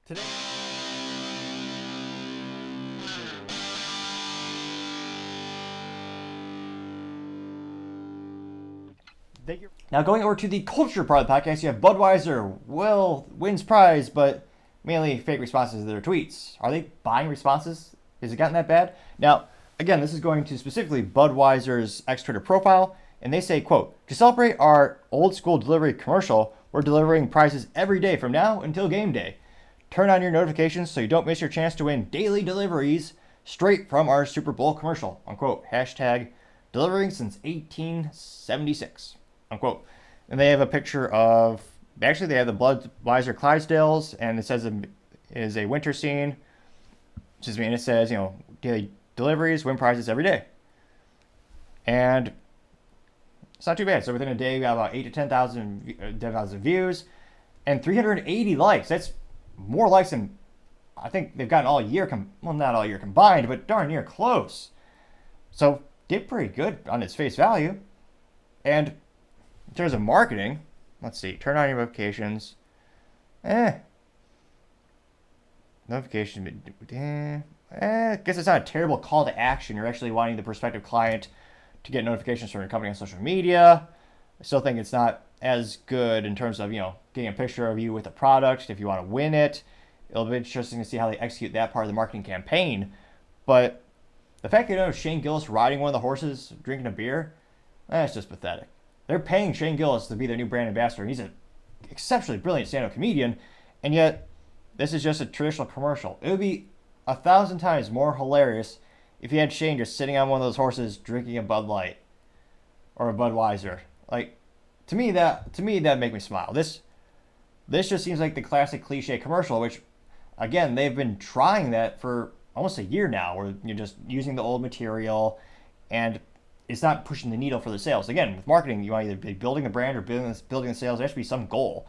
Today. Now going over to the culture part of the podcast, you have Budweiser wins prize, but mainly fake responses to their tweets. Are they buying responses? Has it gotten that bad? Now, again, this is going to specifically Budweiser's X-Twitter profile, and they say, quote, to celebrate our old school delivery commercial, we're delivering prizes every day from now until game day. Turn on your notifications so you don't miss your chance to win daily deliveries straight from our Super Bowl commercial, unquote. Hashtag delivering since 1876, unquote. And they have a picture of, actually they have the Budweiser Clydesdales, and it says it is a winter scene. And it says, daily deliveries, win prizes every day. And it's not too bad. So within a day, we got about 8 to 10,000 views and 380 likes. That's more likes than I think they've gotten all year. Well, not all year combined, but darn near close. So did pretty good on its face value. And in terms of marketing, let's see. Turn on your notifications. Notifications. I guess it's not a terrible call to action. You're actually wanting the prospective client to get notifications from your company on social media. I still think it's not as good in terms of, getting a picture of you with a product. If you want to win it, it'll be interesting to see how they execute that part of the marketing campaign. But the fact that Shane Gillis riding one of the horses, drinking a beer, that's just pathetic. They're paying Shane Gillis to be their new brand ambassador. He's an exceptionally brilliant stand-up comedian, and yet this is just a traditional commercial. It would be 1,000 times more hilarious if you had Shane just sitting on one of those horses drinking a Bud Light or a Budweiser. To me that'd make me smile. This just seems like the classic cliche commercial, which again, they've been trying that for almost a year now, where you're just using the old material and it's not pushing the needle for the sales. Again, with marketing, you want to either be building the brand or building the sales. There should be some goal.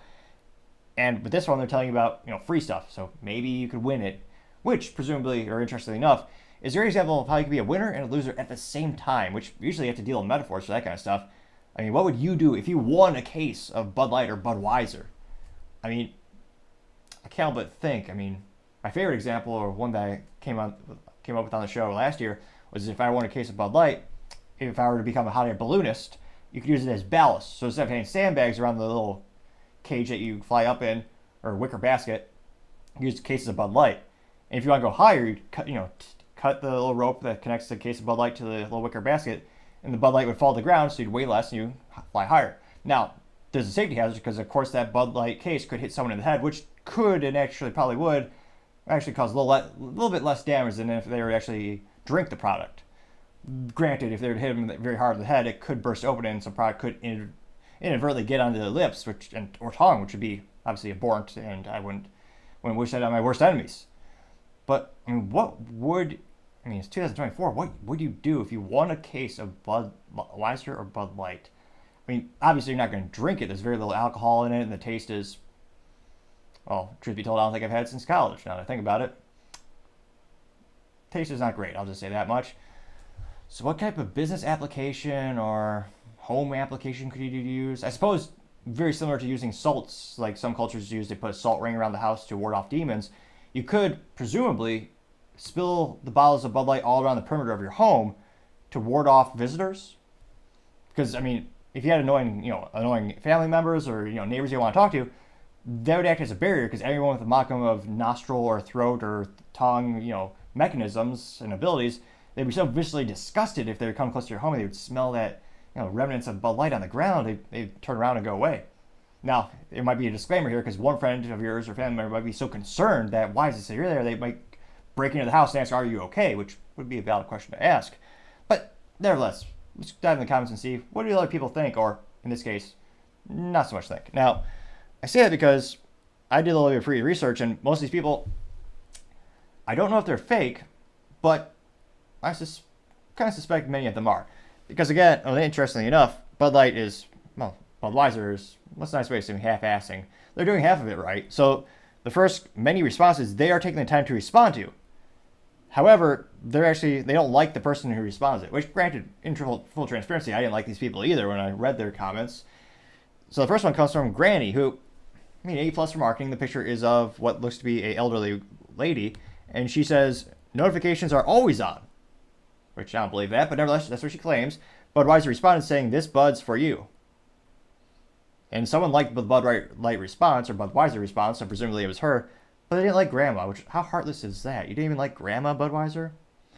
And with this one, they're telling you about free stuff. So maybe you could win it, which presumably, or interestingly enough, is a great example of how you can be a winner and a loser at the same time, which usually you have to deal in metaphors for that kind of stuff. I mean, what would you do if you won a case of Bud Light or Budweiser? I mean, I can't but think. I mean, my favorite example, or one that I came up with on the show last year, was if I won a case of Bud Light, if I were to become a hot air balloonist, you could use it as ballast. So instead of having sandbags around the little cage that you fly up in, or wicker basket, you use cases of Bud Light. And if you want to go higher, you cut the little rope that connects the case of Bud Light to the little wicker basket, and the Bud Light would fall to the ground, so you'd weigh less and you fly higher. Now, there's a safety hazard because, of course, that Bud Light case could hit someone in the head, which could, and actually probably would, actually cause a little bit less damage than if they were to actually drink the product. Granted, if they were to hit them very hard in the head, it could burst open and some product could inadvertently get onto the lips or tongue, which would be obviously abhorrent, and I wouldn't wish that on my worst enemies. But I mean, it's 2024. What would you do if you won a case of Budweiser or Bud Light? I mean, obviously you're not going to drink it. There's very little alcohol in it, and the taste is, well, truth be told, I don't think I've had it since college. Now that I think about it, taste is not great. I'll just say that much. So what type of business application or home application could you use? I suppose very similar to using salts, like some cultures use. They put a salt ring around the house to ward off demons. You could presumably spill the bottles of Bud Light all around the perimeter of your home to ward off visitors. Because, I mean, if you had annoying family members or, neighbors you want to talk to, that would act as a barrier, because everyone with a modicum of nostril or throat or tongue, mechanisms and abilities, they'd be so viciously disgusted if they would come close to your home and they would smell that, remnants of Bud Light on the ground. They'd turn around and go away. Now, there might be a disclaimer here, because one friend of yours or family member might be so concerned that, why is it so you're there, they might break into the house and ask, are you okay? Which would be a valid question to ask. But nevertheless, let's dive in the comments and see, what do other people think, or in this case, not so much think. Now, I say that because I did a little bit of free research, and most of these people, I don't know if they're fake, but I kind of suspect many of them are. Because again, interestingly enough, Bud Light is, Budweiser is, what's a nice way of saying half-assing? They're doing half of it right. So the first many responses they are taking the time to respond to. However, they don't like the person who responds it, which, granted, in full transparency, I didn't like these people either when I read their comments. So the first one comes from Granny, who I mean, A plus for marketing. The picture is of what looks to be a elderly lady, and she says notifications are always on, which I don't believe that, but nevertheless, that's what she claims. Budweiser responded saying, "This Bud's for you." And someone liked the Budlight response, or Budweiser response, so presumably it was her, but they didn't like Grandma, which, how heartless is that? You didn't even like Grandma, Budweiser?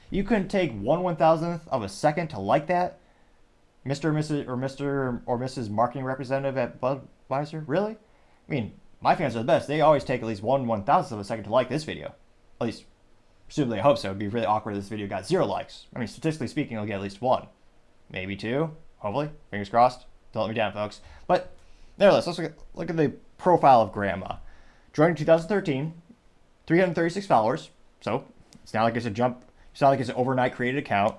You couldn't take 1/1000th of a second to like that? Mr. or Mrs. Marketing Representative at Budweiser? Really? I mean, my fans are the best. They always take at least 1/1000th of a second to like this video. At least, presumably, I hope so. It'd be really awkward if this video got 0 likes. I mean, statistically speaking, it'll get at least 1. Maybe 2. Hopefully. Fingers crossed. Don't let me down, folks. But nevertheless, let's look at the profile of Grandma. Joined in 2013, 336 followers. So it's not like it's a jump. It's not like it's an overnight created account.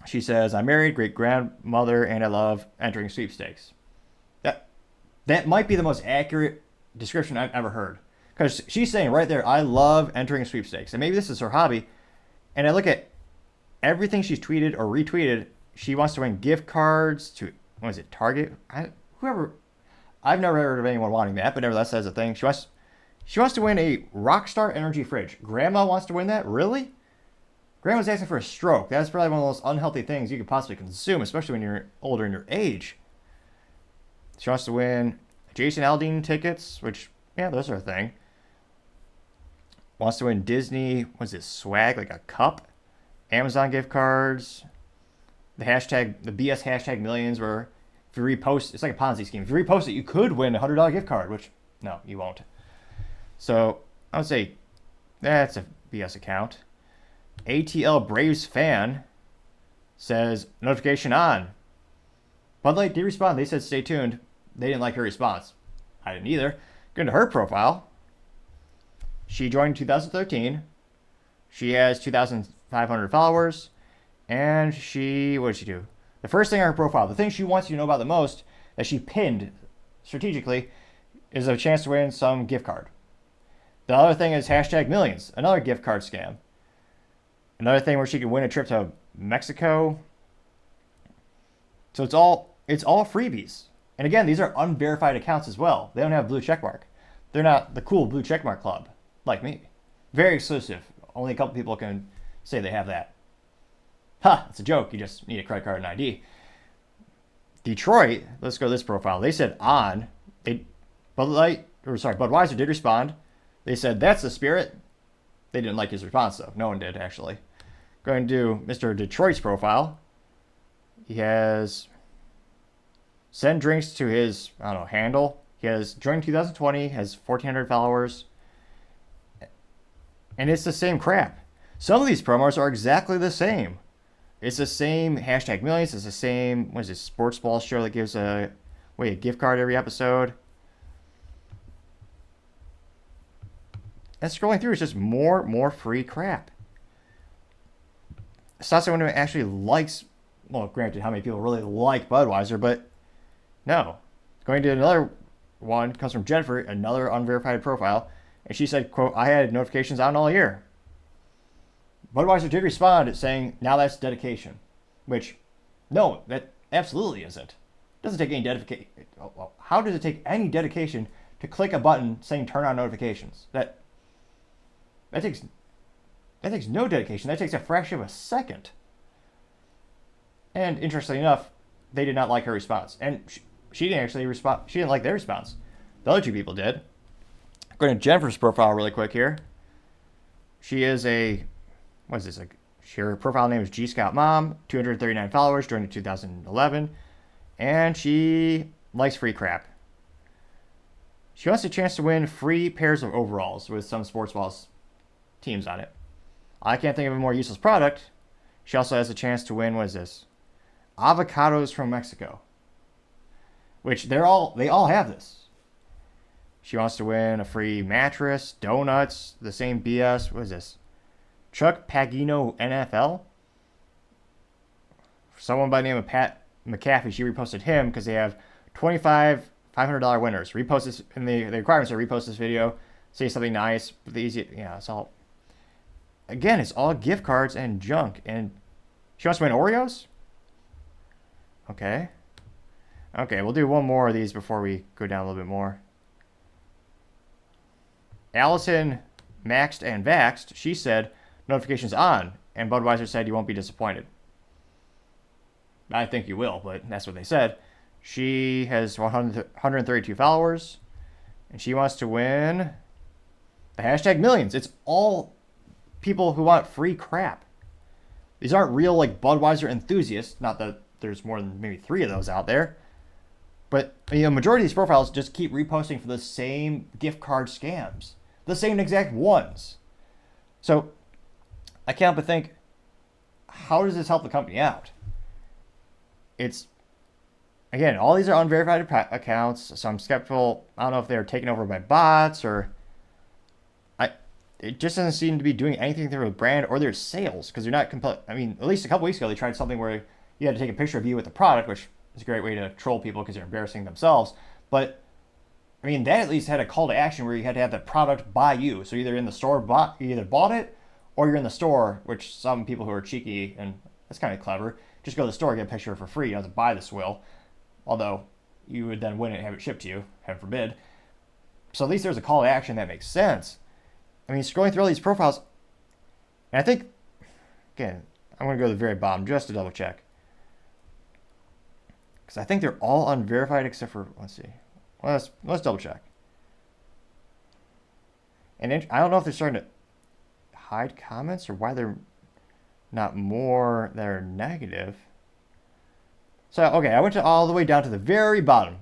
She says, "I'm married, great grandmother, and I love entering sweepstakes." That might be the most accurate description I've ever heard. Because she's saying right there, "I love entering sweepstakes." And maybe this is her hobby. And I look at everything she's tweeted or retweeted. She wants to win gift cards to, what is it, Target? Whoever. I've never heard of anyone wanting that, but nevertheless, that's a thing. She wants to win a Rockstar Energy fridge. Grandma wants to win that? Really? Grandma's asking for a stroke. That's probably one of the most unhealthy things you could possibly consume, especially when you're older in your age. She wants to win Jason Aldean tickets, which, yeah, those are a thing. Wants to win Disney, what's this, swag, like a cup? Amazon gift cards. The BS hashtag millions, where if you repost, it's like a Ponzi scheme. If you repost it, you could win a $100 gift card, which, no, you won't. So, I would say that's a BS account. ATL Braves fan says, "Notification on." Bud Light did respond. They said, "Stay tuned." They didn't like her response. I didn't either. Going to her profile. She joined in 2013. She has 2,500 followers. And what did she do? The first thing on her profile, the thing she wants you to know about the most, that she pinned strategically, is a chance to win some gift card. The other thing is hashtag millions, another gift card scam. Another thing where she can win a trip to Mexico. So it's all freebies. And again, these are unverified accounts as well. They don't have blue checkmark. They're not the cool blue checkmark club like me. Very exclusive. Only a couple people can say they have that. Ha! It's a joke. You just need a credit card and ID. Detroit. Let's go to this profile. They said on. Budweiser did respond. They said that's the spirit. They didn't like his response though. No one did actually. Going to do Mr. Detroit's profile. He has send drinks to his, handle. He has joined 2020, has 1,400 followers. And it's the same crap. Some of these promos are exactly the same. It's the same hashtag millions. It's the same, sports ball show that gives a gift card every episode. And scrolling through is just more free crap. It's not someone who actually likes, well, granted, how many people really like Budweiser, but no. Going to another one, comes from Jennifer, another unverified profile, and she said, quote, "I had notifications on all year." Budweiser did respond saying, "Now that's dedication." Which, no, that absolutely isn't. It doesn't take any dedication. How does it take any dedication to click a button saying turn on notifications? That takes no dedication. That takes a fraction of a second. And interestingly enough, they did not like her response. And she didn't actually respond. She didn't like their response. The other two people did. Going to Jennifer's profile really quick here. She is her profile name is G Scout Mom, 239 followers, joined in 2011, and she likes free crap. She wants a chance to win free pairs of overalls with some sports balls teams on it. I can't think of a more useless product. She also has a chance to win, avocados from Mexico. Which they all have this. She wants to win a free mattress, donuts, the same BS. What is this? Chuck Pagano NFL? Someone by the name of Pat McAfee, she reposted him because they have $500 winners. Repost this, and the requirements are repost this video, say something nice, but it's all, again, it's all gift cards and junk. And she wants to win Oreos? Okay, we'll do one more of these before we go down a little bit more. Allison Maxed and Vaxxed, she said, notifications on. And Budweiser said, you won't be disappointed. I think you will, but that's what they said. She has 132 followers, and she wants to win the hashtag millions. It's all people who want free crap. These aren't real, like, Budweiser enthusiasts. Not that there's more than maybe 3 of those out there. But, you know, majority of these profiles just keep reposting for the same gift card scams. The same exact ones. So, I can't but think, how does this help the company out? It's, again, all these are unverified accounts, so I'm skeptical. I don't know if they're taken over by bots or... It just doesn't seem to be doing anything to their brand or their sales, because they're not I mean, at least a couple weeks ago, they tried something where you had to take a picture of you with the product, which is a great way to troll people because they're embarrassing themselves. But, I mean, that at least had a call to action where you had to have the product by you. So either in the store, you either bought it, or you're in the store, which some people who are cheeky, and that's kind of clever, just go to the store and get a picture for free. You don't have to buy the swill. Although, you would then win it and have it shipped to you, heaven forbid. So at least there's a call to action that makes sense. I mean, scrolling through all these profiles, and I think, again, I'm going to go to the very bottom just to double check. Because I think they're all unverified except for, let's see. Well, let's double check. And I don't know if they're starting to hide comments or why they're not more that are negative. So, okay, I went all the way down to the very bottom.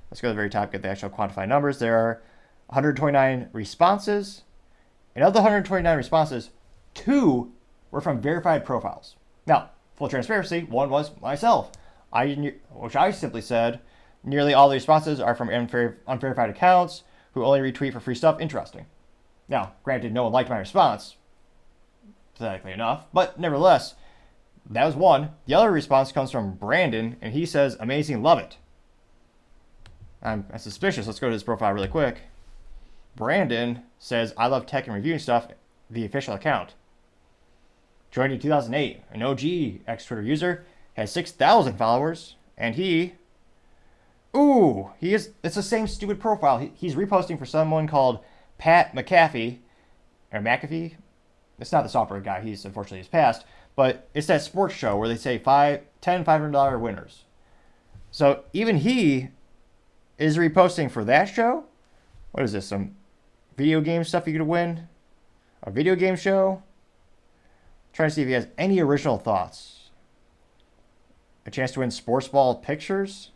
Let's go to the very top, get the actual quantified numbers. There are 129 responses. And of the 129 responses, 2 were from verified profiles. Now, full transparency, one was myself. Which I simply said, nearly all the responses are from unverified accounts who only retweet for free stuff. Interesting. Now, granted, no one liked my response, pathetically enough, but nevertheless, that was one. The other response comes from Brandon, and he says, amazing, love it. I'm suspicious. Let's go to his profile really quick. Brandon says, I love tech and reviewing stuff, the official account. Joined in 2008, an OG ex-Twitter user, has 6,000 followers, and it's the same stupid profile. He's reposting for someone called Pat McAfee, or McAfee. It's not the software guy, unfortunately he's passed, but it's that sports show where they say 10 $500 winners. So even he is reposting for that show? What is this, some video game stuff you could win? A video game show? Trying to see if he has any original thoughts. A chance to win sports ball pictures?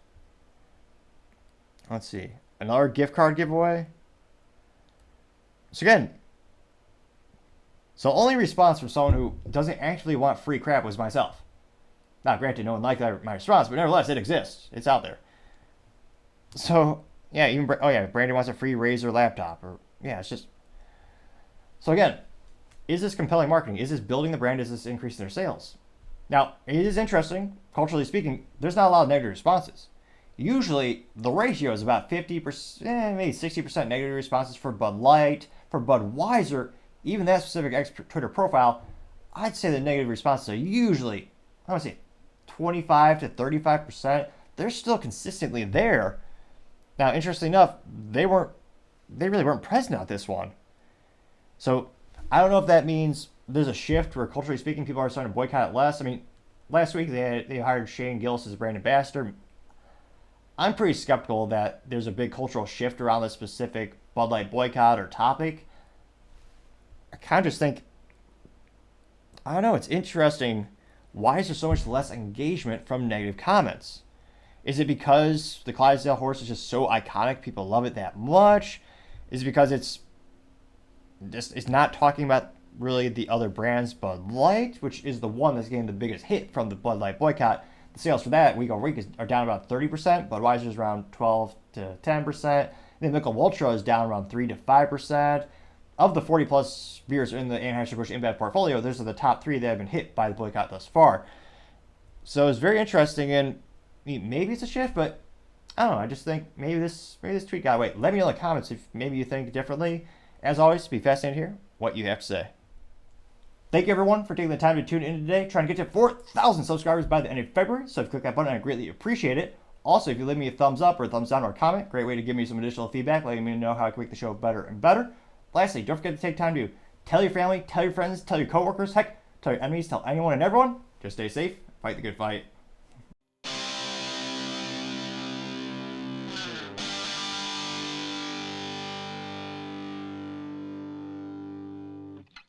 Let's see. Another gift card giveaway? So again, only response from someone who doesn't actually want free crap was myself. Now, granted, no one liked my response, but nevertheless, it exists. It's out there. So, yeah, Brandon wants a free Razer laptop. It's just... So again, is this compelling marketing? Is this building the brand? Is this increasing their sales? Now, it is interesting, culturally speaking, there's not a lot of negative responses. Usually, the ratio is about 50%, maybe 60% negative responses for Bud Light, for Budweiser, even that specific Twitter profile. I'd say the negative responses are usually, I would say, 25 to 35%. They're still consistently there. Now, interestingly enough, they really weren't present at this one. So, I don't know if that means there's a shift where, culturally speaking, people are starting to boycott it less. I mean, last week they hired Shane Gillis as brand ambassador. I'm pretty skeptical that there's a big cultural shift around this specific Bud Light boycott or topic. I kind of just think, I don't know, it's interesting. Why is there so much less engagement from negative comments? Is it because the Clydesdale horse is just so iconic, people love it that much? Is it because it's not talking about really the other brands, Bud Light, which is the one that's getting the biggest hit from the Bud Light boycott? The sales for that week over week are down about 30%. Budweiser is around 12 to 10%. Then Michelob Ultra is down around 3 to 5%. Of the 40 plus beers in the Anheuser-Busch InBev portfolio, those are the top 3 that have been hit by the boycott thus far. So it's very interesting, and maybe it's a shift, but I don't know. I just think maybe this tweet got away. Let me know in the comments if maybe you think differently. As always, it'd be fascinating to hear what you have to say. Thank you, everyone, for taking the time to tune in today. Trying to get to 4,000 subscribers by the end of February, so if you click that button, I greatly appreciate it. Also, if you leave me a thumbs up or a thumbs down or a comment, great way to give me some additional feedback, letting me know how I can make the show better and better. lastly, don't forget to take time to tell your family, tell your friends, tell your coworkers, heck, tell your enemies, tell anyone and everyone. Just stay safe, fight the good fight.